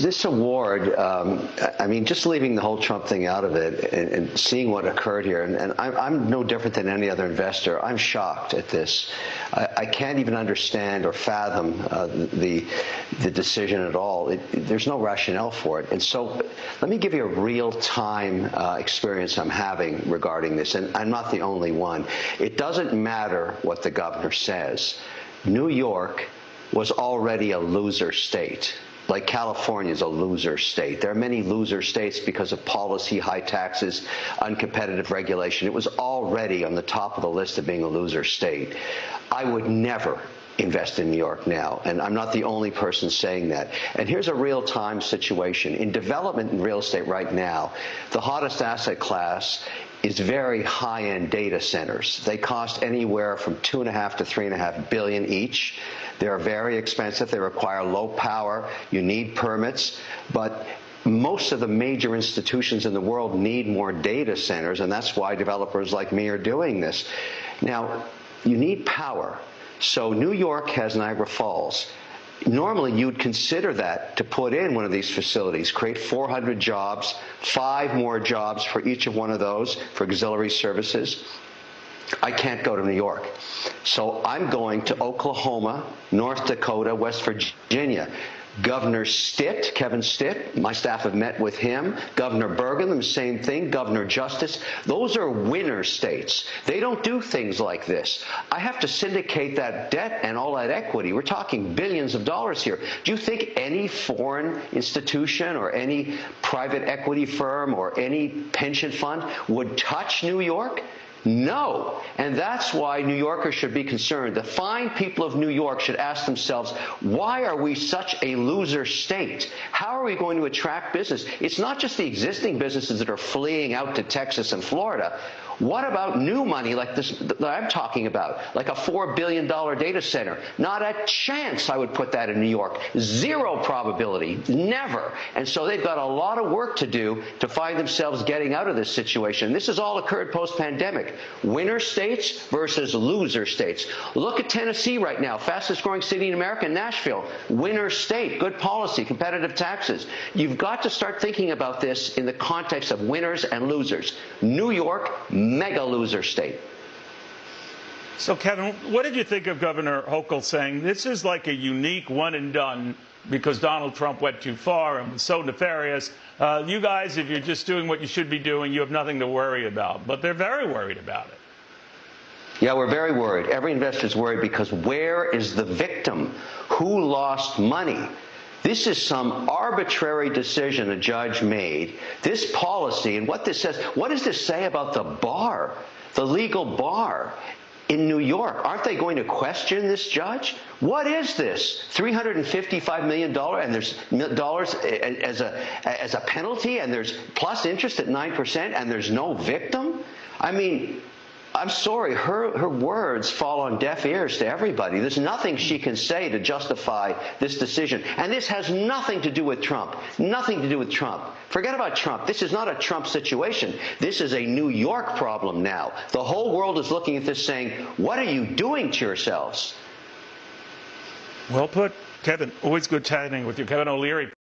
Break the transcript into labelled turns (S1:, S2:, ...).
S1: This award, I mean, just leaving the whole Trump thing out of it and seeing what occurred here, and I'm no different than any other investor. I'm shocked at this. I can't even understand or fathom the decision at all. There's no rationale for it. And so let me give you a real-time experience I'm having regarding this, and I'm not the only one. It doesn't matter what the governor says. New York was already a loser state. Like California is a loser state. There are many loser states because of policy, high taxes, uncompetitive regulation. It was already on the top of the list of being a loser state. I would never invest in New York now, and I'm not the only person saying that. And here's a real-time situation. In development in real estate right now, the hottest asset class is very high-end data centers. They cost anywhere from $2.5 to $3.5 billion each. They're very expensive. They require low power. You need permits. But most of the major institutions in the world need more data centers, and that's why developers like me are doing this. Now, you need power. So New York has Niagara Falls. Normally, you'd consider that to put in one of these facilities, create 400 jobs, 5 more jobs for each of one of those for auxiliary services. I can't go to New York. So I'm going to Oklahoma, North Dakota, West Virginia. Governor Stitt, Kevin Stitt, my staff have met with him. Governor Burgum, the same thing. Governor Justice. Those are winner states. They don't do things like this. I have to syndicate that debt and all that equity. We're talking billions of dollars here. Do you think any foreign institution or any private equity firm or any pension fund would touch New York? No. And that's why New Yorkers should be concerned. The fine people of New York should ask themselves, why are we such a loser state? How are we going to attract business? It's not just the existing businesses that are fleeing out to Texas and Florida. What about new money like this that I'm talking about, like a $4 billion data center? Not a chance I would put that in New York. Zero probability. Never. And so they've got a lot of work to do to find themselves getting out of this situation. This has all occurred post-pandemic. Winner states versus loser states. Look at Tennessee right now, fastest growing city in America, Nashville. Winner state, good policy, competitive taxes. You've got to start thinking about this in the context of winners and losers. New York, mega loser state.
S2: So, Kevin, what did you think of Governor Hochul saying this is like a unique one and done because Donald Trump went too far and was so nefarious? You guys, if you're just doing what you should be doing, you have nothing to worry about. But they're very worried about it.
S1: Yeah, we're very worried. Every investor's worried because where is the victim? Who lost money? This is some arbitrary decision a judge made. This policy and what this says, what does this say about the bar, the legal bar in New York? Aren't they going to question this judge? What is this? $355 million and there's dollars as a penalty, and there's plus interest at 9%, and there's no victim? I mean, I'm sorry, her words fall on deaf ears to everybody. There's nothing she can say to justify this decision. And this has nothing to do with Trump. Nothing to do with Trump. Forget about Trump. This is not a Trump situation. This is a New York problem now. The whole world is looking at this saying, what are you doing to yourselves?
S2: Well put, Kevin. Always good chatting with you. Kevin O'Leary.